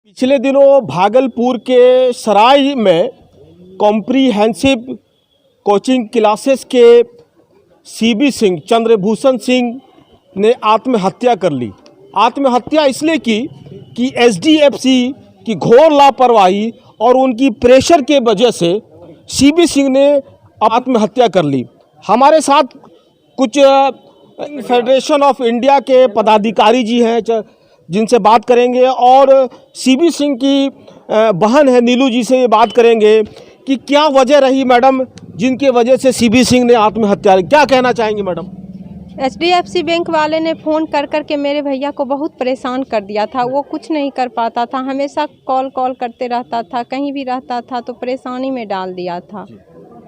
पिछले दिनों भागलपुर के सराय में कॉम्प्रीहेंसिव कोचिंग क्लासेस के सीबी सिंह चंद्रभूषण सिंह ने आत्महत्या कर ली। आत्महत्या इसलिए की कि एसडीएफसी की घोर लापरवाही और उनकी प्रेशर के वजह से सीबी सिंह ने आत्महत्या कर ली। हमारे साथ कुछ फेडरेशन ऑफ इंडिया के पदाधिकारी जी हैं जिनसे बात करेंगे और सीबी सिंह की बहन है नीलू जी से बात करेंगे कि क्या वजह रही मैडम जिनके वजह से सीबी सिंह ने आत्महत्या की। क्या कहना चाहेंगी मैडम? एचडीएफसी बैंक वाले ने फ़ोन कर के मेरे भैया को बहुत परेशान कर दिया था। वो कुछ नहीं कर पाता था, हमेशा कॉल करते रहता था, कहीं भी रहता था तो परेशानी में डाल दिया था,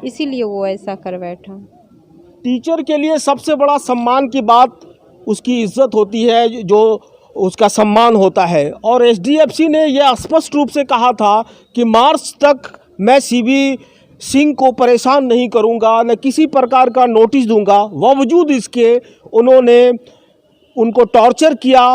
इसीलिए वो ऐसा कर बैठा। टीचर के लिए सबसे बड़ा सम्मान की बात उसकी इज्जत होती है, जो उसका सम्मान होता है। और एसडीएफसी ने यह स्पष्ट रूप से कहा था कि मार्च तक मैं सीबी सिंह को परेशान नहीं करूंगा, न किसी प्रकार का नोटिस दूंगा। बावजूद इसके उन्होंने उनको टॉर्चर किया।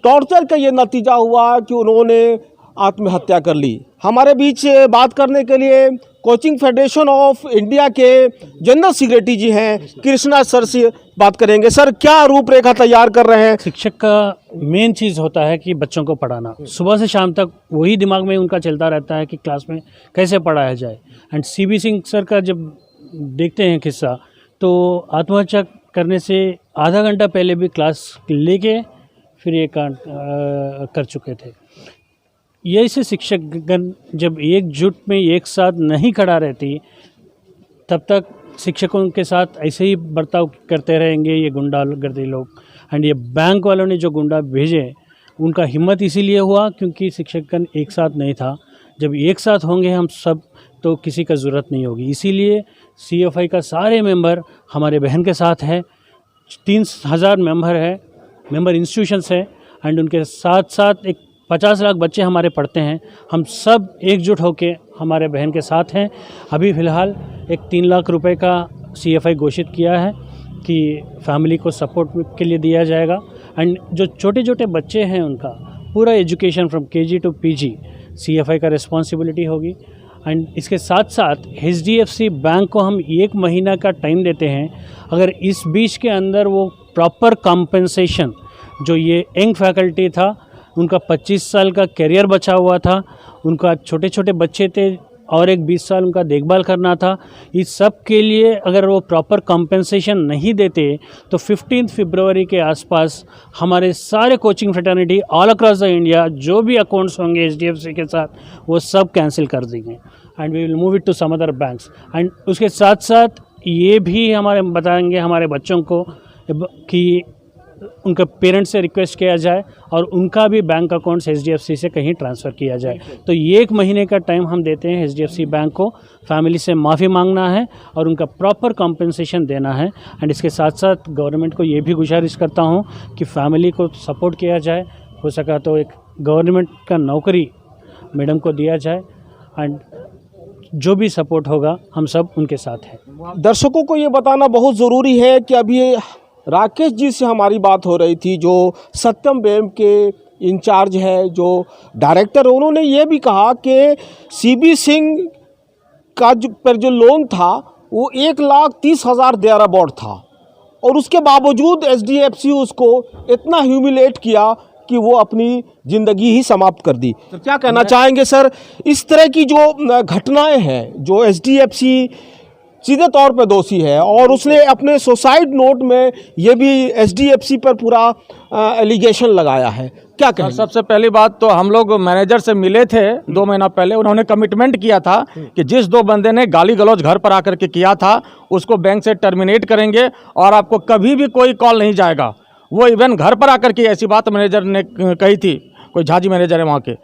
टॉर्चर का ये नतीजा हुआ कि उन्होंने आत्महत्या कर ली। हमारे बीच बात करने के लिए कोचिंग फेडरेशन ऑफ इंडिया के जनरल सेक्रेटरी जी हैं, कृष्णा सर से बात करेंगे। सर, क्या रूपरेखा तैयार कर रहे हैं? शिक्षक का मेन चीज़ होता है कि बच्चों को पढ़ाना। सुबह से शाम तक वही दिमाग में उनका चलता रहता है कि क्लास में कैसे पढ़ाया जाए। एंड सीबी सिंह सर का जब देखते हैं किस्सा, तो आत्महत्या करने से आधा घंटा पहले भी क्लास लेके फिर ये कांड कर चुके थे। यही से शिक्षकगण जब एकजुट में एक साथ नहीं खड़ा रहती, तब तक शिक्षकों के साथ ऐसे ही बर्ताव करते रहेंगे ये गुंडागर्दी लोग। एंड ये बैंक वालों ने जो गुंडा भेजे, उनका हिम्मत इसीलिए हुआ क्योंकि शिक्षकगण एक साथ नहीं था। जब एक साथ होंगे हम सब तो किसी का ज़रूरत नहीं होगी। इसीलिए सीएफआई का सारे मेंबर हमारे बहन के साथ है। 3000 मेंबर है, मेंबर इंस्टीट्यूशंस है। एंड उनके साथ साथ एक 50 लाख बच्चे हमारे पढ़ते हैं। हम सब एकजुट होके हमारे बहन के साथ हैं। अभी फ़िलहाल एक 3 लाख रुपए का सीएफआई घोषित किया है कि फैमिली को सपोर्ट के लिए दिया जाएगा। एंड जो छोटे छोटे बच्चे हैं उनका पूरा education from KG to PG CFI का रिस्पॉन्सिबिलिटी होगी। एंड इसके साथ साथ एचडीएफसी बैंक को हम 1 महीना का टाइम देते हैं। अगर इस बीच के अंदर वो प्रॉपर कॉम्पेंसेशन, जो ये यंग फैकल्टी था, उनका 25 साल का करियर बचा हुआ था, उनका छोटे छोटे बच्चे थे और एक 20 साल उनका देखभाल करना था, इस सब के लिए अगर वो प्रॉपर कॉम्पेंसेशन नहीं देते तो 15 फरवरी के आसपास हमारे सारे coaching fraternity all across the India जो भी अकाउंट्स होंगे एचडीएफसी के साथ वो सब कैंसिल कर देंगे। And we will move it to some other banks. And उसके साथ साथ ये भी हमारे बताएंगे हमारे बच्चों को कि उनके पेरेंट्स से रिक्वेस्ट किया जाए और उनका भी बैंक अकाउंट्स एचडीएफसी से कहीं ट्रांसफ़र किया जाए। तो ये 1 महीने का टाइम हम देते हैं एचडीएफसी बैंक को। फैमिली से माफ़ी मांगना है और उनका प्रॉपर कॉम्पेंसेशन देना है। एंड इसके साथ साथ गवर्नमेंट को ये भी गुजारिश करता हूँ कि फैमिली को सपोर्ट किया जाए। हो सका तो एक गवर्नमेंट का नौकरी मैडम को दिया जाए। एंड जो भी सपोर्ट होगा हम सब उनके साथ हैं। दर्शकों को ये बताना बहुत ज़रूरी है कि अभी राकेश जी से हमारी बात हो रही थी, जो सत्यम बैंक के इंचार्ज है, जो डायरेक्टर, उन्होंने ये भी कहा कि सीबी सिंह का जो लोन था वो 1,30,000 देयर अबाउट था और उसके बावजूद एचडीएफसी उसको इतना ह्यूमिलेट किया कि वो अपनी ज़िंदगी ही समाप्त कर दी। तो क्या कहना चाहेंगे सर, इस तरह की जो घटनाएं हैं, जो एचडीएफसी सीधे तौर पे दोषी है और उसने अपने सुसाइड नोट में ये भी एचडीएफसी पर पूरा एलिगेशन लगाया है, क्या कहें? सबसे पहली बात तो हम लोग मैनेजर से मिले थे 2 महीना पहले। उन्होंने कमिटमेंट किया था कि जिस 2 बंदे ने गाली गलौज घर पर आकर के किया था उसको बैंक से टर्मिनेट करेंगे और आपको कभी भी कोई कॉल नहीं जाएगा। वो इवन घर पर आकर के ऐसी बात मैनेजर ने कही थी, कोई झाजी मैनेजर है वहाँ के।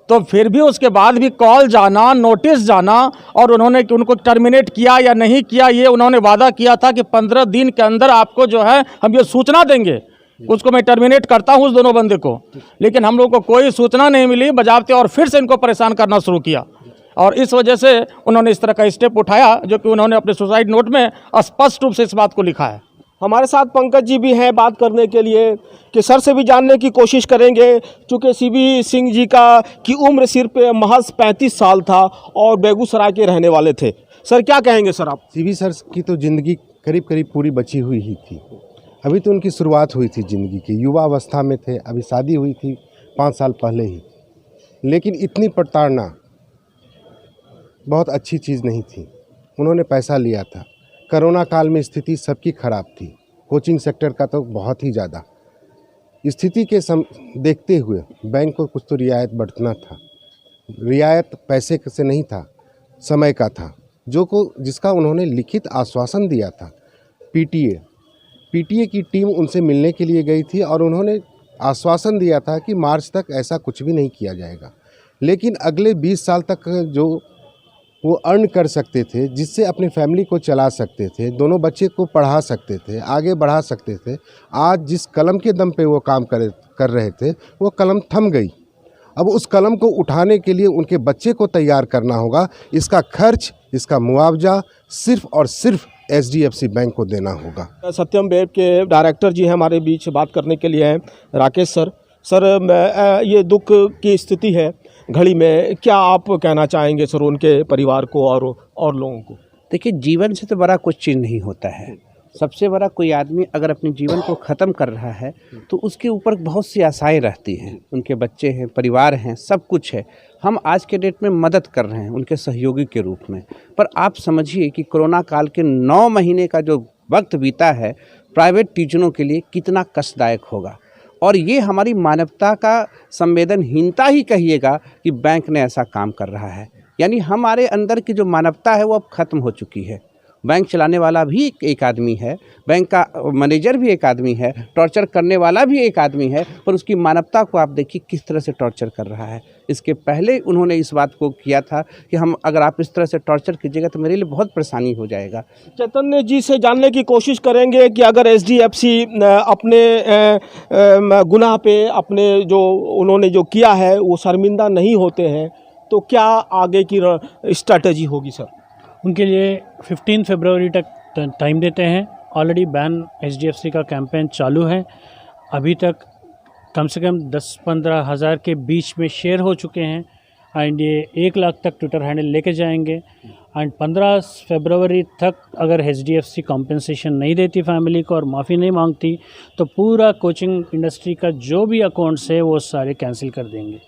तो फिर भी उसके बाद भी कॉल जाना, नोटिस जाना और उन्होंने उनको टर्मिनेट किया या नहीं किया, ये उन्होंने वादा किया था कि 15 दिन के अंदर आपको जो है हम ये सूचना देंगे। उसको मैं टर्मिनेट करता हूँ उस दोनों बंदे को, लेकिन हम लोग को कोई सूचना नहीं मिली बजाबते और फिर से इनको परेशान करना शुरू किया। और इस वजह से उन्होंने इस तरह का स्टेप उठाया जो कि उन्होंने अपने सुसाइड नोट में स्पष्ट रूप से इस बात को लिखा है। हमारे साथ पंकज जी भी हैं बात करने के लिए कि सर से भी जानने की कोशिश करेंगे, चूँकि सीबी सिंह जी की उम्र सिर्फ महज 35 साल था और बेगूसराय के रहने वाले थे। सर क्या कहेंगे सर आप? सीबी सर की तो ज़िंदगी करीब करीब पूरी बची हुई ही थी। अभी तो उनकी शुरुआत हुई थी ज़िंदगी की, युवा अवस्था में थे, अभी शादी हुई थी 5 साल पहले ही। लेकिन इतनी प्रताड़ना बहुत अच्छी चीज़ नहीं थी। उन्होंने पैसा लिया था। कोरोना काल में स्थिति सबकी खराब थी, कोचिंग सेक्टर का तो बहुत ही ज़्यादा। स्थिति के देखते हुए बैंक को कुछ तो रियायत बरतना था। रियायत पैसे से नहीं था, समय का था, जिसका उन्होंने लिखित आश्वासन दिया था। पीटीए की टीम उनसे मिलने के लिए गई थी और उन्होंने आश्वासन दिया था कि मार्च तक ऐसा कुछ भी नहीं किया जाएगा। लेकिन अगले 20 साल तक जो वो अर्न कर सकते थे, जिससे अपनी फैमिली को चला सकते थे, दोनों बच्चे को पढ़ा सकते थे, आगे बढ़ा सकते थे, आज जिस कलम के दम पे वो काम कर रहे थे वो कलम थम गई। अब उस कलम को उठाने के लिए उनके बच्चे को तैयार करना होगा। इसका खर्च, इसका मुआवजा सिर्फ और सिर्फ एचडीएफसी बैंक को देना होगा। सत्यम वेब के डायरेक्टर जी हैं हमारे बीच बात करने के लिए हैं, राकेश सर। सर ये दुख की स्थिति है घड़ी में, क्या आप कहना चाहेंगे सर उनके परिवार को और लोगों को? देखिए, जीवन से तो बड़ा कुछ चीज़ नहीं होता है। सबसे बड़ा कोई आदमी अगर अपने जीवन को ख़त्म कर रहा है तो उसके ऊपर बहुत सी आशाएं रहती हैं। उनके बच्चे हैं, परिवार हैं, सब कुछ है। हम आज के डेट में मदद कर रहे हैं उनके सहयोगी के रूप में। पर आप समझिए कि कोरोना काल के 9 महीने का जो वक्त बीता है प्राइवेट टीचरों के लिए कितना कष्टदायक होगा। और ये हमारी मानवता का संवेदनहीनता ही कहिएगा कि बैंक ने ऐसा काम कर रहा है। यानी हमारे अंदर की जो मानवता है वो अब ख़त्म हो चुकी है। बैंक चलाने वाला भी एक आदमी है, बैंक का मैनेजर भी एक आदमी है, टॉर्चर करने वाला भी एक आदमी है, पर उसकी मानवता को आप देखिए किस तरह से टॉर्चर कर रहा है। इसके पहले उन्होंने इस बात को किया था कि हम अगर आप इस तरह से टॉर्चर कीजिएगा तो मेरे लिए बहुत परेशानी हो जाएगा। चैतन्य जी से जानने की कोशिश करेंगे कि अगर एचडीएफसी अपने गुनाह पे अपने जो उन्होंने जो किया है वो शर्मिंदा नहीं होते हैं तो क्या आगे की स्ट्रैटेजी होगी सर? उनके लिए 15 फरवरी तक टाइम देते हैं। ऑलरेडी बैन एचडीएफसी का कैंपेन चालू है। अभी तक कम से कम 10-15 हज़ार के बीच में शेयर हो चुके हैं एंड ये 1 लाख तक ट्विटर हैंडल लेके जाएंगे। एंड 15 फरवरी तक अगर एचडीएफसी कॉम्पेंसेशन नहीं देती फैमिली को और माफ़ी नहीं मांगती तो पूरा कोचिंग इंडस्ट्री का जो भी अकाउंट्स है वो सारे कैंसिल कर देंगे।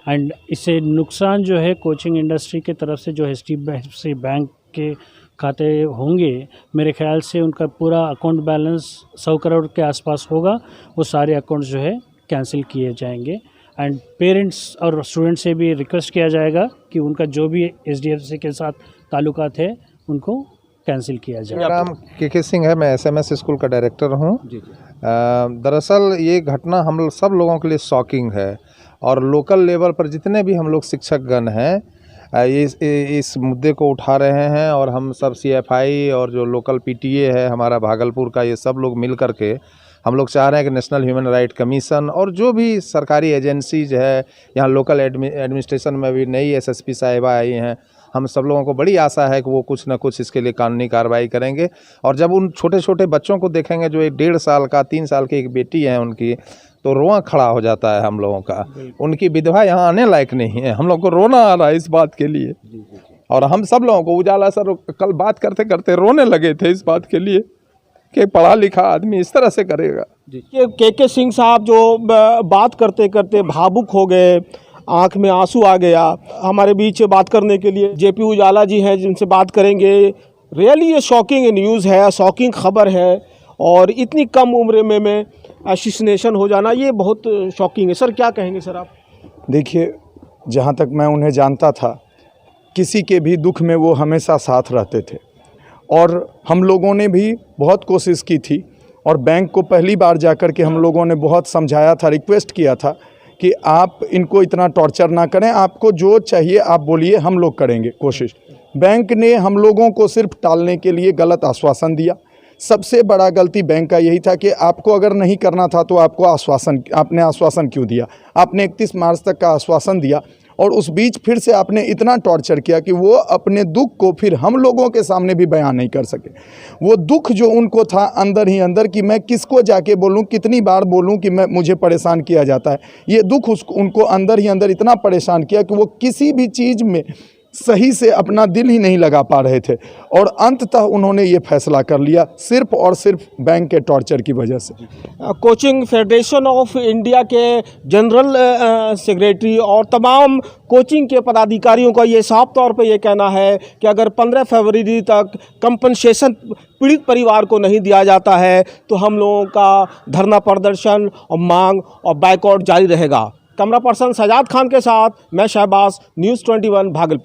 एंड इससे नुकसान जो है कोचिंग इंडस्ट्री की तरफ से जो एचडीएफसी बैंक के खाते होंगे, मेरे ख्याल से उनका पूरा अकाउंट बैलेंस 100 करोड़ के आसपास होगा। वो सारे अकाउंट्स जो है कैंसिल किए जाएंगे। एंड पेरेंट्स और स्टूडेंट्स से भी रिक्वेस्ट किया जाएगा कि उनका जो भी एचडीएफसी के साथ ताल्लुकात है उनको कैंसिल किया जाए। मेरा नाम के सिंह है, मैं एसएमएस स्कूल का डायरेक्टर हूँ। दरअसल ये घटना हम सब लोगों के लिए शॉकिंग है और लोकल लेवल पर जितने भी हम लोग शिक्षकगण हैं इस मुद्दे को उठा रहे हैं और हम सब सीएफआई और जो लोकल पीटीए है हमारा भागलपुर का, ये सब लोग मिल कर के हम लोग चाह रहे हैं कि नेशनल ह्यूमन राइट कमीशन और जो भी सरकारी एजेंसीज है, यहाँ लोकल एडमिनिस्ट्रेशन में भी नई एसएसपी साहिबा आई हैं, हम सब लोगों को बड़ी आशा है कि वो कुछ ना कुछ इसके लिए कानूनी कार्रवाई करेंगे। और जब उन छोटे छोटे बच्चों को देखेंगे, जो 1.5 साल का 3 साल की एक बेटी है उनकी, तो रोना खड़ा हो जाता है हम लोगों का। उनकी विधवा यहाँ आने लायक नहीं है, हम लोग को रोना आ रहा है इस बात के लिए। और हम सब लोगों को, उजाला सर कल बात करते करते रोने लगे थे इस बात के लिए कि पढ़ा लिखा आदमी इस तरह से करेगा। के सिंह साहब जो बात करते करते भावुक हो गए, आंख में आंसू आ गया। हमारे बीच बात करने के लिए जेपी उजाला जी हैं जिनसे बात करेंगे। रियली ये शॉकिंग न्यूज़ है, शॉकिंग खबर है और इतनी कम उम्र में एसिसिनेशन हो जाना ये बहुत शॉकिंग है। सर क्या कहेंगे सर आप? देखिए, जहाँ तक मैं उन्हें जानता था, किसी के भी दुख में वो हमेशा साथ रहते थे और हम लोगों ने भी बहुत कोशिश की थी और बैंक को पहली बार जाकर के हम लोगों ने बहुत समझाया था, रिक्वेस्ट किया था कि आप इनको इतना टॉर्चर ना करें, आपको जो चाहिए आप बोलिए, हम लोग करेंगे कोशिश। बैंक ने हम लोगों को सिर्फ टालने के लिए गलत आश्वासन दिया। सबसे बड़ा गलती बैंक का यही था कि आपको अगर नहीं करना था तो आपने आश्वासन क्यों दिया? आपने 31 मार्च तक का आश्वासन दिया और उस बीच फिर से आपने इतना टॉर्चर किया कि वो अपने दुख को फिर हम लोगों के सामने भी बयान नहीं कर सके। वो दुख जो उनको था अंदर ही अंदर कि मैं किसको जाके बोलूं, कितनी बार बोलूं कि मुझे परेशान किया जाता है, ये दुख उनको अंदर ही अंदर इतना परेशान किया कि वो किसी भी चीज़ में सही से अपना दिल ही नहीं लगा पा रहे थे। और अंततः उन्होंने ये फैसला कर लिया सिर्फ और सिर्फ बैंक के टॉर्चर की वजह से। कोचिंग फेडरेशन ऑफ इंडिया के जनरल सेक्रेटरी और तमाम कोचिंग के पदाधिकारियों का ये साफ तौर पे ये कहना है कि अगर 15 फरवरी तक कंपनसेशन पीड़ित परिवार को नहीं दिया जाता है तो हम लोगों का धरना प्रदर्शन और मांग और बायकॉट जारी रहेगा। कैमरा पर्सन सजाद खान के साथ मैं शहबाज, न्यूज़ 21 भागलपुर।